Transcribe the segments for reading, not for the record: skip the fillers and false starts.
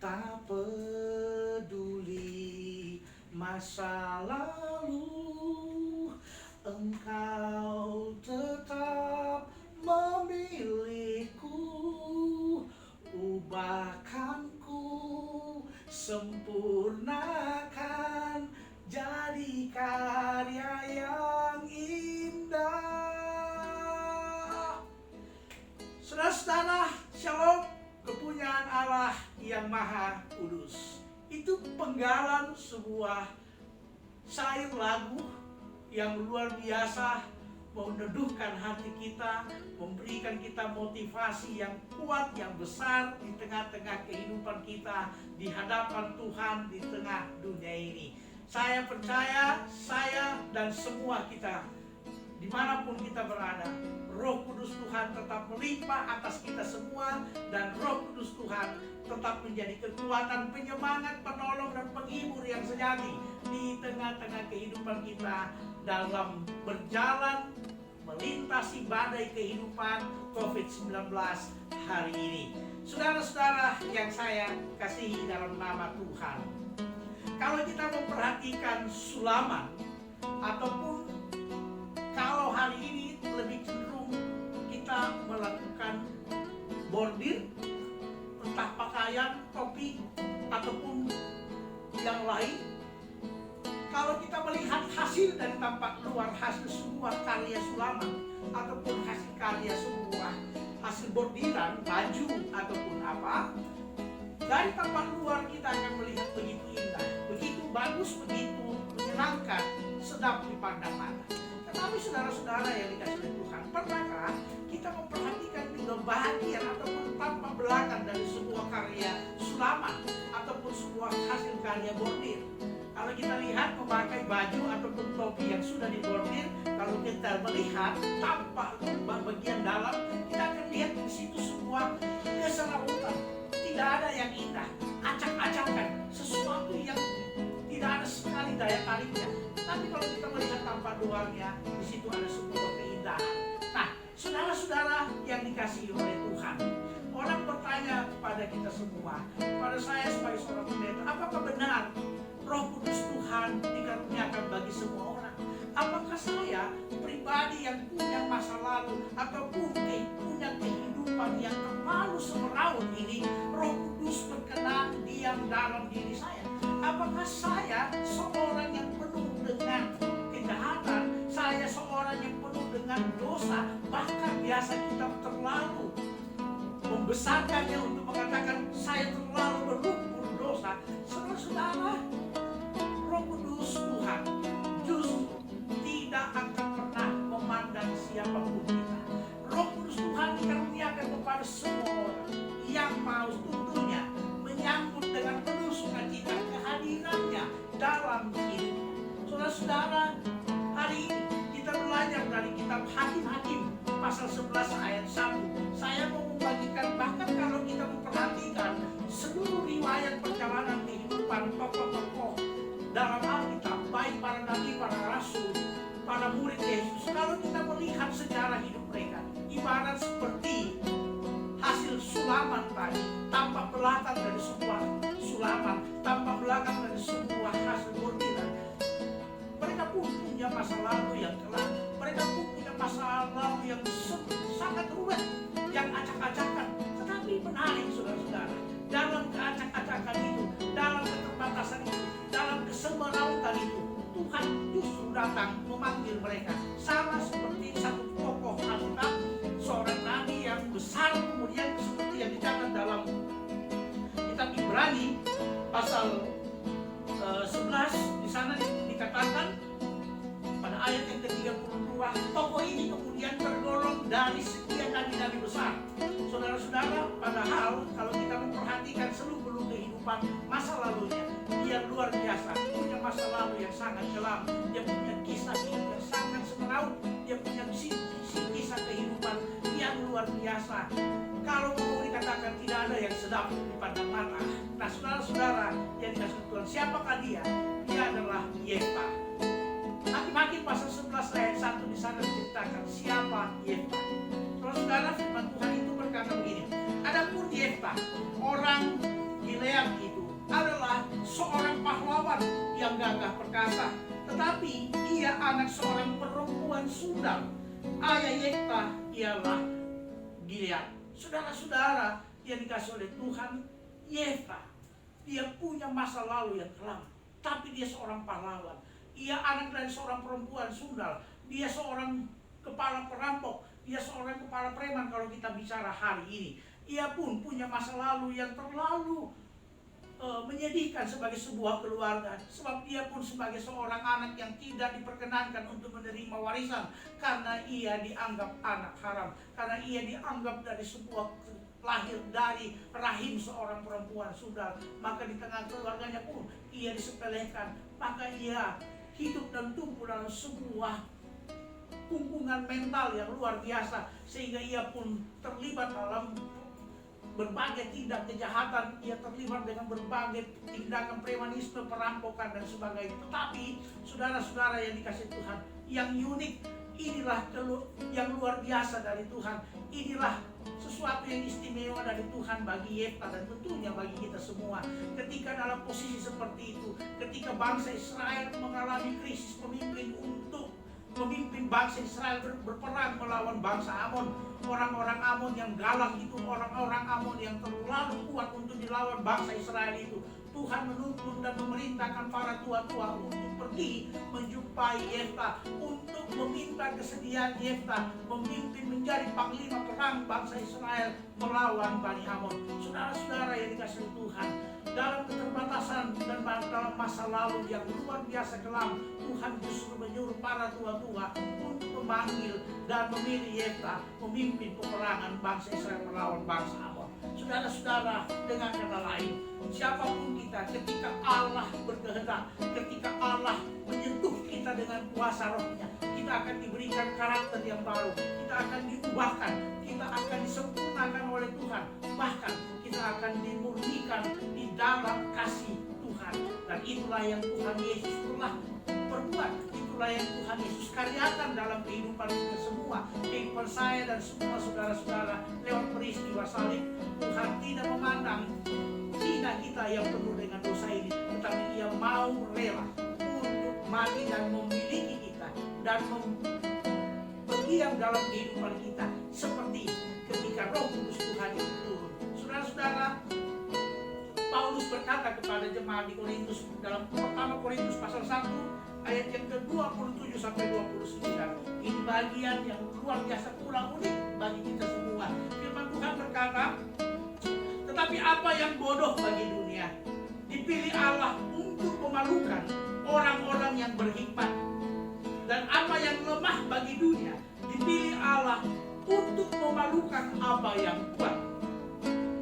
Tak peduli masa lalu, Engkau tetap memilihku. Ubahkanku, sempurnakan, jadi karya yang indah. Saudara-saudara, shalom. Kepunyaan Allah yang Maha Kudus itu penggalan sebuah syair lagu yang luar biasa, meneduhkan hati kita, memberikan kita motivasi yang kuat, yang besar di tengah-tengah kehidupan kita, di hadapan Tuhan, di tengah dunia ini. Saya percaya, saya dan semua kita, dimanapun kita berada, Roh Kudus Tuhan tetap melimpah atas kita semua, dan Roh Kudus Tuhan tetap menjadi kekuatan, penyemangat, penolong, dan penghibur yang sejati di tengah-tengah kehidupan kita dalam berjalan melintasi badai kehidupan COVID-19 hari ini. Saudara-saudara yang saya kasihi dalam nama Tuhan, kalau kita memperhatikan sulaman, ataupun kalau hari ini lebih cenderung kita melakukan bordir, entah pakaian, topi, ataupun yang lain. Kalau kita melihat hasil dari tampak luar, hasil sebuah karya sulaman, ataupun hasil karya sebuah hasil bordiran, baju, ataupun apa, dari tampak luar kita akan melihat begitu indah, begitu bagus, begitu menyenangkan, sedap dipandang mata. Tetapi saudara-saudara yang dikasihi oleh Tuhan, pernahkah kita memperhatikan juga bahagian ataupun tampak belakang dari sebuah karya sulaman ataupun sebuah hasil karya bordir? Kalau kita lihat memakai baju ataupun topi yang sudah dibordir, kalau kita melihat tampak bagian dalam, kita akan lihat di situ sebuah keserautan. Tidak ada yang indah, acak-acakan, sesuatu yang tidak ada sekali daya tariknya. Tapi kalau kita melihat tampak luarnya, di situ ada sebuah keindahan. Nah, saudara-saudara yang dikasihi oleh Tuhan, orang bertanya kepada kita semua, pada saya sebagai seorang pendeta, apakah benar Roh Kudus Tuhan dikaruniakan bagi semua orang? Apakah saya pribadi yang punya masa lalu ataupun punya kehidupan yang terlalu semeraut ini, Roh Kudus berkenan diam dalam diri saya? Apakah saya seorang yang penuh dengan kejahatan, saya seorang yang penuh dengan dosa, bahkan biasa kita terlalu membesarkannya untuk mengatakan saya terlalu berlumpur dosa? Saudara-saudara, Roh Kudus Tuhan justru tidak akan pernah memandang siapapun kita. Roh Kudus Tuhan dikaruniakan kepada semua orang yang mau tentunya menyambut dengan penuh sukacita kehadirannya dalam hidup. Saudara-saudara, hari ini kita belajar dari kitab Hakim-Hakim pasal 11 ayat 1. Saya mau membagikan, bahkan kalau kita memperhatikan seluruh riwayat perjalanan kehidupan tokoh-tokoh dalam Alkitab, baik para nabi, para rasul, para murid Yesus, kalau kita melihat sejarah hidup mereka, ibarat seperti hasil sulaman tadi, tampak belakang dari sebuah sulaman, tampak belakang dari sebuah hasil bordiran. Mereka pun punya masa lalu yang kelam, mereka pun punya masa lalu yang sangat ruwet, yang acak-acakan. Tetapi menarik saudara-saudara, dalam keacak-acakan itu, dalam keterbatasan itu, dalam kesemerautan itu, Tuhan justru datang memanggil mereka. Sama seperti satu tokoh Alkitab, seorang nabi yang besar, kemudian seperti yang dicatat dalam kitab Ibrani pasal 11, di sana dikatakan pada ayat yang ke-32, tokoh ini kemudian tergolong dari sekian nabi-nabi besar. Saudara-saudara, padahal kalau kita memperhatikan seluruh kehidupan masa lalunya, dia luar biasa, punya masa lalu yang sangat kelam, dia punya kisah hidup yang sangat semeraut, dia punya kisah kehidupan yang luar biasa. Kalau mau dikatakan tidak ada yang sedap dipandang mata. Nah, saudara-saudara yang dikasihi Tuhan, siapakah dia? Dia adalah Yefta. Hakim-Hakim pasal 11 ayat 1 di sana diceritakan siapa Yefta. Saudara-saudara, firman Tuhan itu berkata begini, adapun Yefta, orang Gilead yang gagah perkasa, tetapi ia anak seorang perempuan sundal. Ayah Yefta ialah Gilead. Saudara-saudara yang dikasih oleh Tuhan, Yefta, dia punya masa lalu yang kelam, tapi dia seorang pahlawan. Ia anak dari seorang perempuan sundal. Dia seorang kepala perampok. Dia seorang kepala preman kalau kita bicara hari ini. Ia pun punya masa lalu yang terlalu menyedihkan sebagai sebuah keluarga, sebab dia pun sebagai seorang anak yang tidak diperkenankan untuk menerima warisan karena ia dianggap anak haram, karena ia dianggap dari sebuah lahir dari rahim seorang perempuan sundal. Maka di tengah keluarganya pun ia disepelekan, maka ia hidup dan tumbuh dalam sebuah pungkungan mental yang luar biasa, sehingga ia pun terlibat dalam berbagai tindak kejahatan. Ia terlibat dengan berbagai tindakan premanisme, perampokan dan sebagainya. Tetapi saudara-saudara yang dikasih Tuhan, yang unik, inilah yang luar biasa dari Tuhan. Inilah sesuatu yang istimewa dari Tuhan bagi Yefta dan tentunya bagi kita semua. Ketika dalam posisi seperti itu, ketika bangsa Israel mengalami krisis pemimpin untuk memimpin bangsa Israel berperang melawan bangsa Amon. Orang-orang Amon yang galak itu, orang-orang Amon yang terlalu kuat untuk dilawan bangsa Israel itu. Tuhan menuntun dan memerintahkan para tua-tua untuk pergi menjumpai Yefta, untuk meminta kesediaan Yefta memimpin menjadi panglima perang bangsa Israel melawan Bani Amon. Saudara-saudara yang dikasihi Tuhan, dalam keterbatasan dan dalam masa lalu yang luar biasa kelam, Tuhan justru menyuruh para tua-tua untuk memanggil dan memilih Yefta memimpin peperangan bangsa Israel melawan bangsa Amon. Saudara-saudara, dengan kata lain, siapapun kita, ketika Allah berkehendak, ketika Allah menyentuh kita dengan kuasa rohnya, kita akan diberikan karakter yang baru, kita akan diubahkan, kita akan disempurnakan oleh Tuhan, bahkan kita akan dimurnikan di dalam kasih Tuhan. Dan itulah yang Tuhan Yesus telah perbuat, itulah yang Tuhan Yesus karyakan dalam kehidupan kita semua, kehidupan saya dan semua saudara-saudara lewat peristiwa salib. Tuhan tidak memandang hina kita yang penuh dengan dosa ini, tetapi Ia mau rela untuk mati dan memiliki kita dan berdiam dalam kehidupan kita, seperti ketika Roh Kudus Tuhan itu turun. Saudara-saudara, Paulus berkata kepada jemaat di Korintus dalam pertama Korintus pasal 1 ayat yang ke-27 sampai 29. Ini bagian yang luar biasa pula unik bagi kita semua. Firman Tuhan berkata, tetapi apa yang bodoh bagi dunia dipilih Allah untuk memalukan orang-orang yang berhikmat, dan apa yang lemah bagi dunia dipilih Allah untuk memalukan apa yang kuat,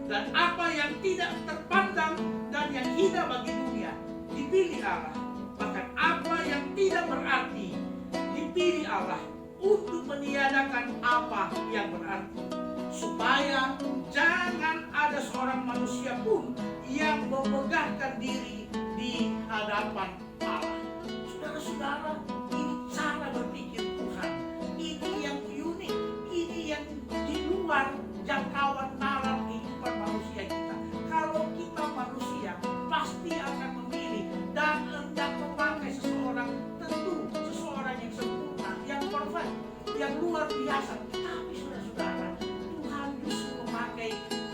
dan apa yang tidak terpandang dan yang hina bagi dunia dipilih Allah, bahkan apa yang tidak berarti dipilih Allah untuk meniadakan apa yang berarti, supaya jangan ada seorang manusia pun yang memegahkan diri di hadapan Allah. Saudara-saudara, ini cara berpikir Tuhan. Ini yang unik, ini yang di luar jangkauan nalar kehidupan manusia kita. Kalau kita manusia pasti akan memilih dan hendak memakai seseorang, tentu seseorang yang sempurna, yang perfect, yang luar biasa. Tapi saudara-saudara, Tuhan justru memakai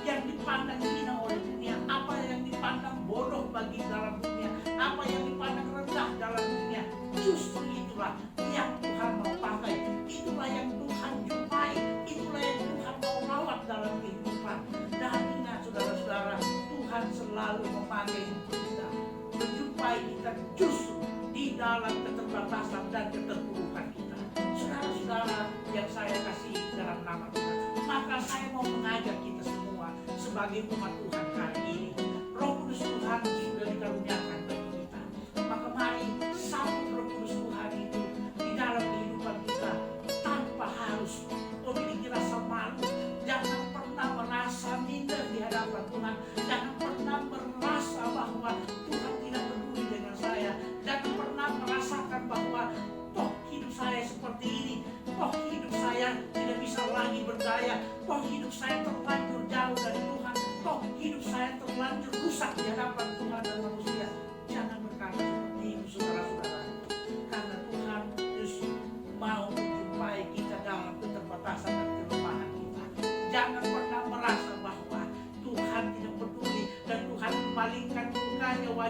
yang dipandang hina oleh dunia, apa yang dipandang bodoh bagi dalam dunia, apa yang dipandang rendah dalam dunia. Justru itulah yang Tuhan mau pakai, itulah yang Tuhan jumpai, itulah yang Tuhan mau rawat dalam kehidupan. Dan ingat saudara-saudara, Tuhan selalu memakai kita, menjumpai kita justru di dalam keterbatasan dan keterpurukan kita. Saudara-saudara yang saya kasih dalam nama Tuhan, maka saya mau mengajak kita semua sebagai umat Tuhan hari ini. Roh Kudus Tuhan sudah dikaruniakan bagi kita, maka mari sambut Roh Kudus Tuhan itu di dalam kehidupan kita tanpa harus memiliki rasa malu. Jangan pernah merasa minder di hadapan Tuhan, jangan pernah merasa bahwa Tuhan tidak peduli dengan saya, jangan pernah merasakan bahwa toh hidup saya seperti ini, toh hidup saya tidak bisa lagi berdaya, toh hidup saya terlanjur jauh dari Tuhan, toh hidup saya terlanjur rusak di hadapan Tuhan dan manusia. Jangan berkata seperti itu,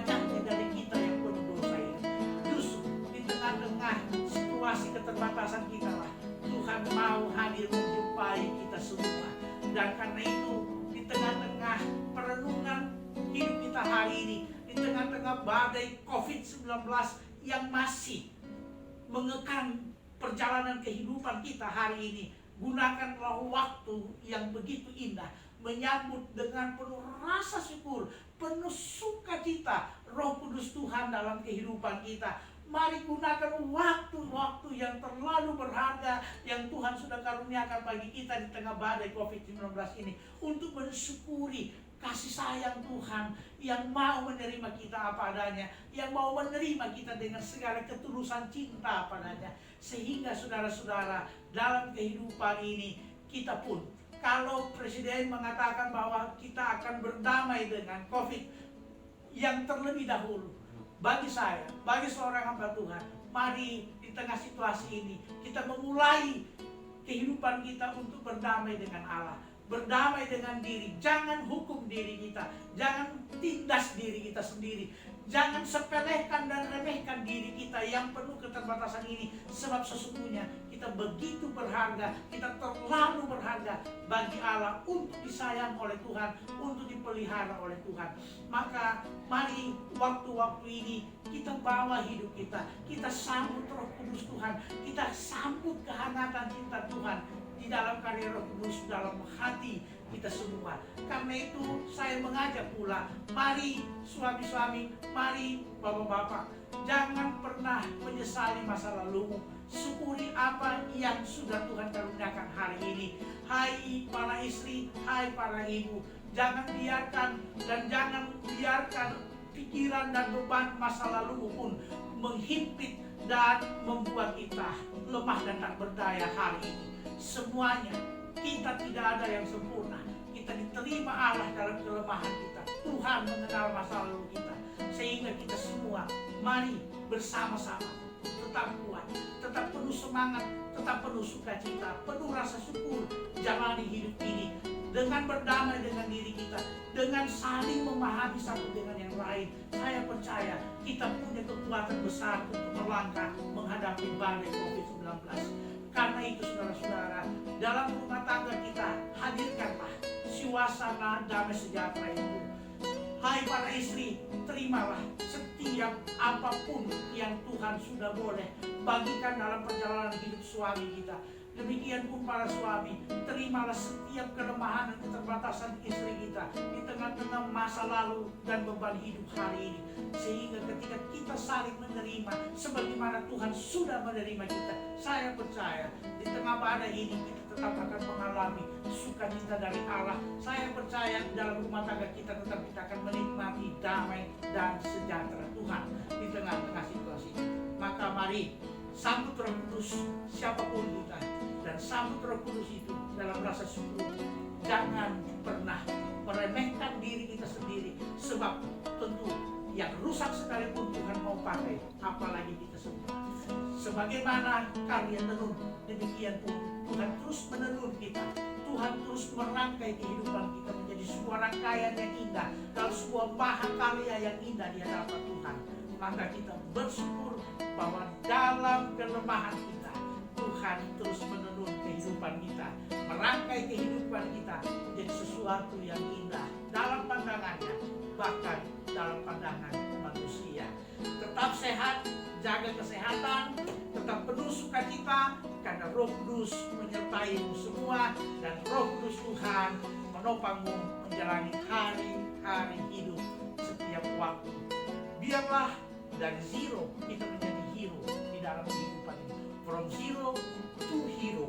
wajahnya dari kita yang penuh dosa ini. Justru di tengah-tengah situasi keterbatasan kita lah, Tuhan mau hadir menjumpai kita semua. Dan karena itu, di tengah-tengah perenungan hidup kita hari ini, di tengah-tengah badai COVID-19 yang masih mengekang perjalanan kehidupan kita hari ini, gunakanlah waktu yang begitu indah menyambut dengan penuh rasa syukur, penuh sukacita Roh Kudus Tuhan dalam kehidupan kita. Mari gunakan waktu-waktu yang terlalu berharga yang Tuhan sudah karuniakan bagi kita di tengah badai COVID-19 ini untuk mensyukuri kasih sayang Tuhan yang mau menerima kita apa adanya, yang mau menerima kita dengan segala ketulusan cinta padanya. Sehingga saudara-saudara, dalam kehidupan ini kita pun, kalau Presiden mengatakan bahwa kita akan berdamai dengan COVID, yang terlebih dahulu bagi saya, bagi seorang hamba Tuhan, mari di tengah situasi ini kita memulai kehidupan kita untuk berdamai dengan Allah, berdamai dengan diri. Jangan hukum diri kita, jangan tindas diri kita sendiri, jangan sepelekan dan remehkan diri kita yang penuh keterbatasan ini. Sebab sesungguhnya kita begitu berharga, kita terlalu berharga bagi Allah untuk disayang oleh Tuhan, untuk dipelihara oleh Tuhan. Maka mari waktu-waktu ini kita bawa hidup kita, kita sambut Roh Kudus Tuhan, kita sambut kehangatan cinta Tuhan di dalam karya Roh Kudus dalam hati kita semua. Karena itu saya mengajak pula, mari suami-suami, mari bapak-bapak, jangan pernah menyesali masa lalumu. Syukuri apa yang sudah Tuhan karuniakan hari ini. Hai para istri, hai para ibu, jangan biarkan dan jangan biarkan pikiran dan beban masa lalu pun menghimpit dan membuat kita lemah dan tak berdaya hari ini. Semuanya, kita tidak ada yang sempurna. Kita diterima Allah dalam kelemahan kita. Tuhan mengenal masa lalu kita. Sehingga kita semua, mari bersama-sama tetap kuat, tetap penuh semangat, tetap penuh sukacita, penuh rasa syukur jalani hidup ini dengan berdamai dengan diri kita, dengan saling memahami satu dengan yang lain. Saya percaya kita punya kekuatan besar untuk melangkah menghadapi badai COVID-19. Karena itu saudara-saudara, dalam rumah tangga kita hadirkanlah suasana damai sejahtera itu. Hai para istri, terimalah setiap apapun yang Tuhan sudah boleh bagikan dalam perjalanan hidup suami kita. Demikian pun para suami, terimalah setiap kelemahan dan keterbatasan istri kita di tengah-tengah masa lalu dan beban hidup hari ini. Sehingga ketika kita saling menerima sebagaimana Tuhan sudah menerima kita, saya percaya di tengah badai ini kita tetap akan mengalami sukacita dari Allah. Saya percaya dalam rumah tangga kita tetap kita akan menikmati damai dan sejahtera Tuhan di tengah-tengah situasi ini. Maka mari sambut Roh Kudus siapapun kita, dan sambut Roh Kudus itu dalam rasa syukur. Jangan pernah meremehkan diri kita sendiri, sebab tentu yang rusak sekalipun Tuhan mau pakai, apalagi kita semua. Sebagaimana kalian menenun, demikian pun Tuhan terus menenun kita. Tuhan terus merangkai kehidupan kita menjadi sebuah rangkaian yang indah, dalam sebuah mahakarya yang indah di hadapan Tuhan. Maka kita bersyukur bahwa dalam kelemahan kita, Tuhan terus menenun kehidupan kita, merangkai kehidupan kita menjadi sesuatu yang indah dalam pandangannya, bahkan dalam pandangan manusia. Tetap sehat, jaga kesehatan, tetap penuh sukacita, karena Roh Kudus menyertaimu semua, dan Roh Kudus Tuhan menopangmu menjalani hari-hari hidup setiap waktu. Biarlah dari zero kita menjadi hero di dalam kehidupan ini. From zero to hero,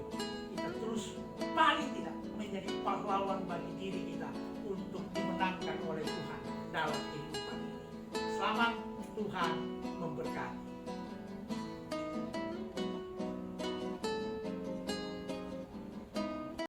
kita terus paling tidak menjadi pahlawan bagi diri kita untuk dimenangkan oleh Tuhan dalam kehidupan ini. Selamat, Tuhan